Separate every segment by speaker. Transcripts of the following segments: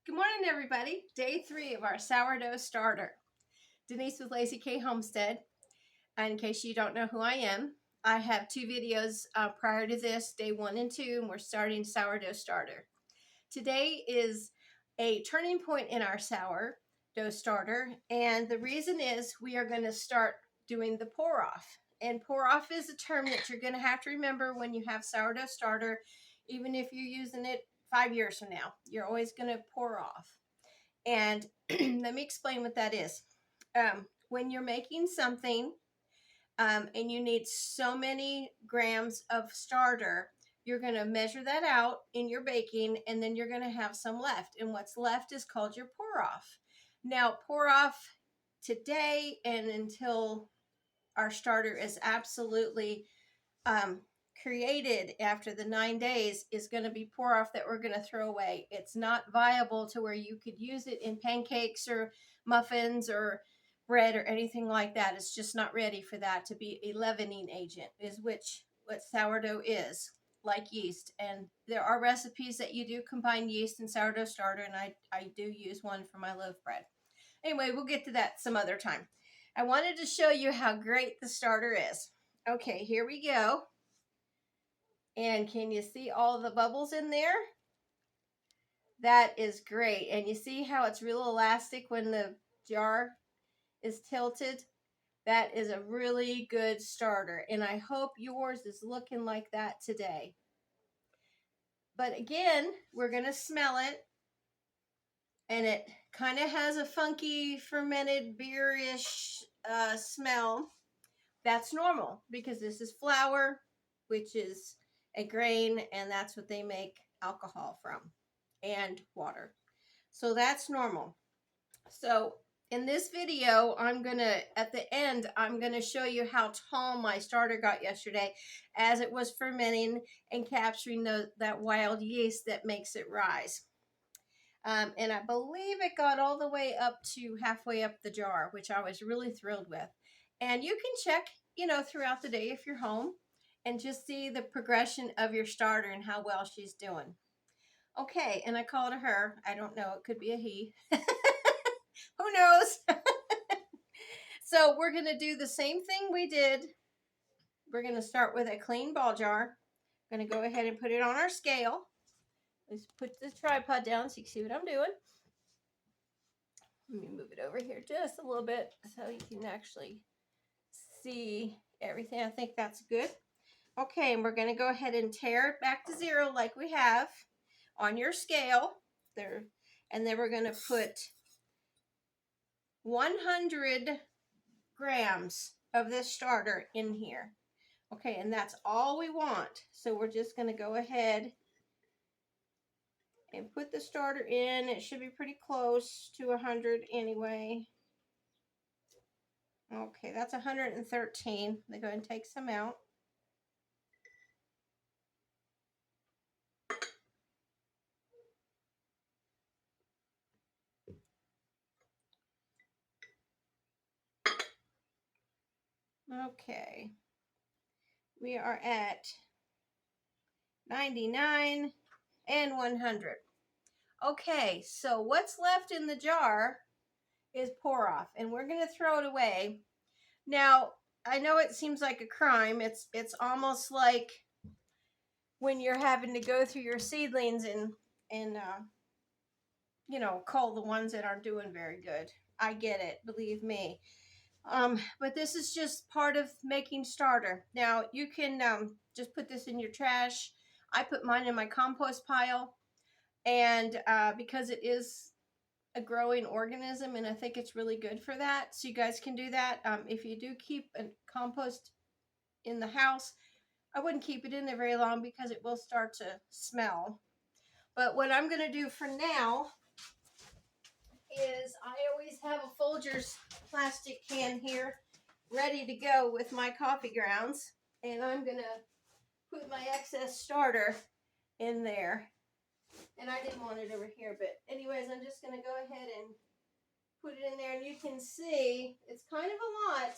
Speaker 1: Good morning, everybody. Day 3 of our sourdough starter. Denise with Lazy K Homestead. And in case you don't know who I am, I have 2 videos prior to this, day 1 and 2, and we're starting sourdough starter. Today is a turning point in our sourdough starter, and the reason is we are going to start doing the pour off. And pour off is a term that you're going to have to remember when you have sourdough starter, even if you're using it 5 years from now. You're always going to pour off. And let me explain what that is. When you're making something and you need so many grams of starter, you're going to measure that out in your baking, and then you're going to have some left. And what's left is called your pour off. Now, pour off today and until our starter is absolutely created after the 9 days is going to be pour off that we're going to throw away. It's not viable to where you could use it in pancakes or muffins or bread or anything like that. It's just not ready for that to be a leavening agent, is what sourdough is, like yeast. And there are recipes that you do combine yeast and sourdough starter, and I do use one for my loaf bread. Anyway, we'll get to that some other time. I wanted to show you how great the starter is. Okay, here we go. And can you see all the bubbles in there? That is great. And you see how it's real elastic when the jar is tilted? That is a really good starter. And I hope yours is looking like that today. But again, we're going to smell it. And it kind of has a funky fermented beer-ish smell. That's normal because this is flour, which is a grain, and that's what they make alcohol from, and water. So that's normal. So in this video, at the end, I'm gonna show you how tall my starter got yesterday as it was fermenting and capturing that wild yeast that makes it rise. And I believe it got all the way up to halfway up the jar, which I was really thrilled with. And you can check, throughout the day if you're home and just see the progression of your starter and how well she's doing. Okay, and I called her. I don't know. It could be a he. Who knows? So we're going to do the same thing we did. We're going to start with a clean ball jar. I'm going to go ahead and put it on our scale. Let's put the tripod down so you can see what I'm doing. Let me move it over here just a little bit so you can actually see everything. I think that's good. Okay, and we're going to go ahead and tear it back to 0 like we have on your scale there. And then we're going to put 100 grams of this starter in here. Okay, and that's all we want. So we're just going to go ahead and put the starter in. It should be pretty close to 100 anyway. Okay, that's 113. Let me go ahead and take some out. Okay, we are at 99 and 100. Okay, so what's left in the jar is pour off, and we're going to throw it away. Now, I know it seems like a crime. It's almost like when you're having to go through your seedlings and cull the ones that aren't doing very good. I get it, believe me. But this is just part of making starter. Now, you can just put this in your trash. I put mine in my compost pile, and because it is a growing organism, and I think it's really good for that. So you guys can do that. If you do keep a compost in the house, I wouldn't keep it in there very long because it will start to smell. But what I'm going to do for now is I always have a Folgers plastic can here ready to go with my coffee grounds, and I'm going to put my excess starter in there. And I didn't want it over here, but anyways, I'm just going to go ahead and put it in there, and you can see it's kind of a lot,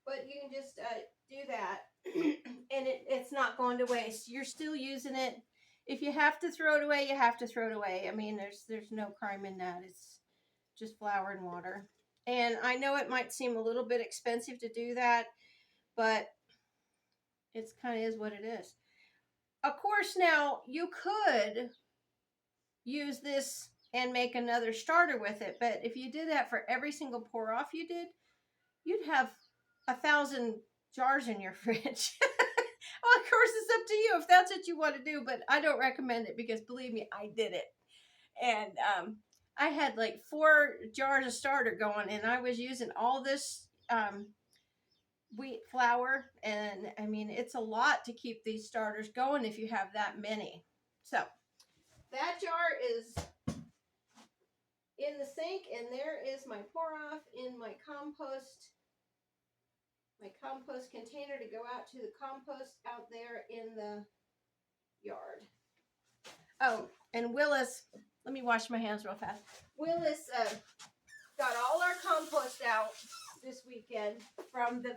Speaker 1: but you can just do that, and it's not going to waste. You're still using it. if you have to throw it away, you have to throw it away. I mean, there's no crime in that. It's just flour and water. And I know it might seem a little bit expensive to do that, but it's kind of is what it is. Of course, now you could use this and make another starter with it, but if you did that for every single pour off you did, you'd have 1,000 jars in your fridge. Well, of course, it's up to you if that's what you want to do, but I don't recommend it because believe me, I did it. And I had like 4 jars of starter going, and I was using all this wheat flour. And I mean, it's a lot to keep these starters going if you have that many. So that jar is in the sink, and there is my pour off in my compost container to go out to the compost out there in the yard. Oh, and Willis, let me wash my hands real fast. Willis got all our compost out this weekend from the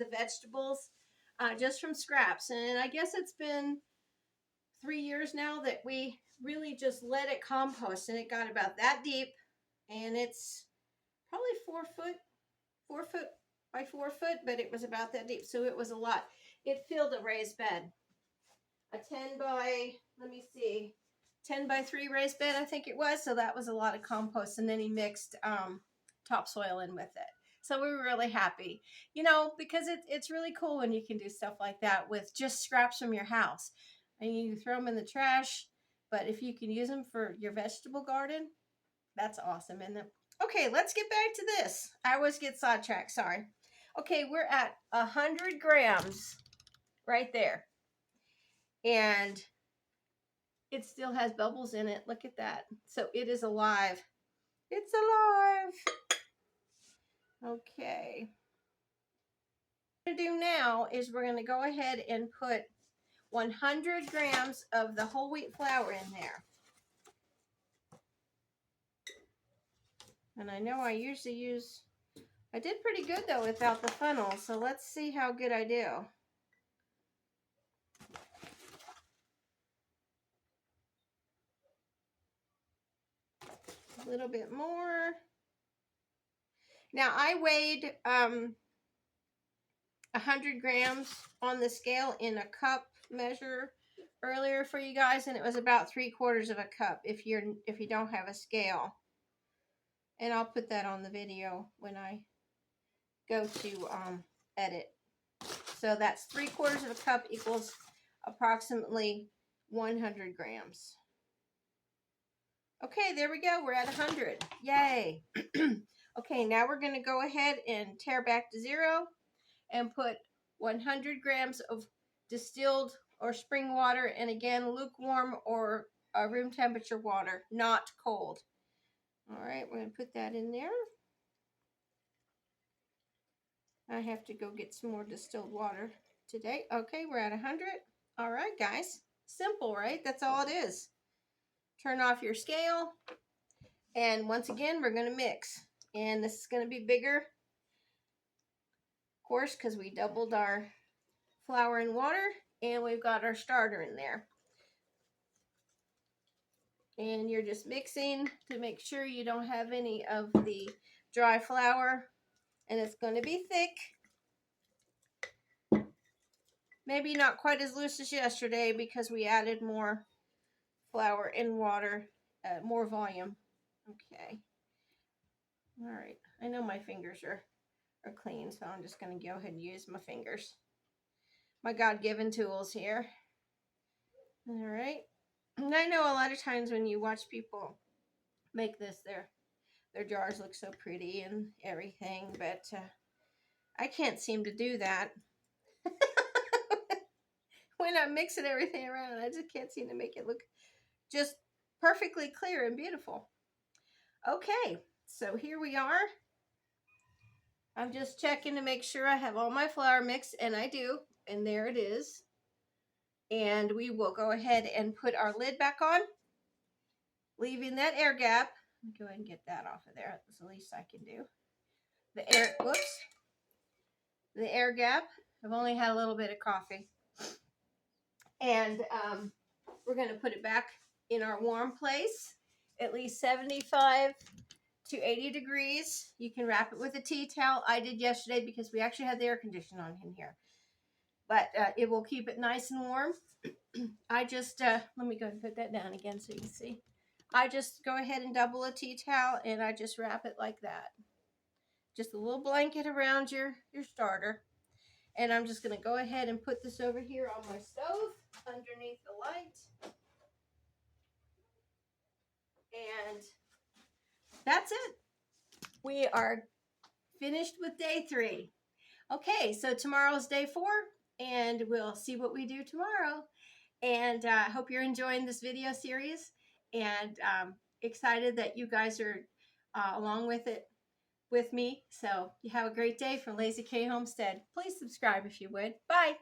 Speaker 1: vegetables, just from scraps. And I guess it's been 3 years now that we really just let it compost, and it got about that deep, and it's probably 4 foot by 4 foot, but it was about that deep, so it was a lot. It filled a raised bed, a 10 by, let me see, 10 by 3 raised bed, I think it was. So that was a lot of compost, and then he mixed topsoil in with it. So we were really happy, you know, because it's really cool when you can do stuff like that with just scraps from your house. And you throw them in the trash, but if you can use them for your vegetable garden, that's awesome, isn't it? Okay, let's get back to this. I always get sidetracked, sorry. Okay, we're at 100 grams right there. And it still has bubbles in it. Look at that. So it is alive. It's alive. Okay. What we're going to do now is we're going to go ahead and put 100 grams of the whole wheat flour in there. And I know I usually use, I did pretty good though without the funnel. So let's see how good I do. A little bit more. Now I weighed 100 grams on the scale in a cup measure earlier for you guys, and it was about 3/4 of a cup if you don't have a scale. And I'll put that on the video when I go to edit. So that's 3/4 of a cup equals approximately 100 grams. Okay, there we go. We're at 100. Yay. Okay, now we're going to go ahead and tear back to 0 and put 100 grams of distilled or spring water, and again, lukewarm or room temperature water, not cold. All right, we're going to put that in there. I have to go get some more distilled water today. Okay, we're at 100. All right, guys. Simple, right? That's all it is. Turn off your scale. And once again, we're going to mix. And this is going to be bigger, of course, because we doubled our flour and water. And we've got our starter in there. And you're just mixing to make sure you don't have any of the dry flour. And it's going to be thick. Maybe not quite as loose as yesterday because we added more flour and water, more volume. Okay. All right. I know my fingers are clean, so I'm just going to go ahead and use my fingers. My God-given tools here. All right. And I know a lot of times when you watch people make this, their jars look so pretty and everything, but I can't seem to do that. When I'm mixing everything around, I just can't seem to make it look just perfectly clear and beautiful. Okay, so here we are. I'm just checking to make sure I have all my flour mixed, and I do, and there it is. And we will go ahead and put our lid back on, leaving that air gap. Let me go ahead and get that off of there. That's the least I can do. The air gap. I've only had a little bit of coffee. And we're going to put it back in our warm place, at least 75 to 80 degrees. You can wrap it with a tea towel. I did yesterday because we actually had the air conditioner on in here. But it will keep it nice and warm. I just, let me go and put that down again so you can see. I just go ahead and double a tea towel and I just wrap it like that. Just a little blanket around your starter. And I'm just going to go ahead and put this over here on my stove underneath the light. And that's it. We are finished with day 3. Okay, so tomorrow's day 4, and we'll see what we do tomorrow. And I hope you're enjoying this video series, and excited that you guys are along with it with me. So you have a great day from Lazy K Homestead. Please subscribe if you would. Bye.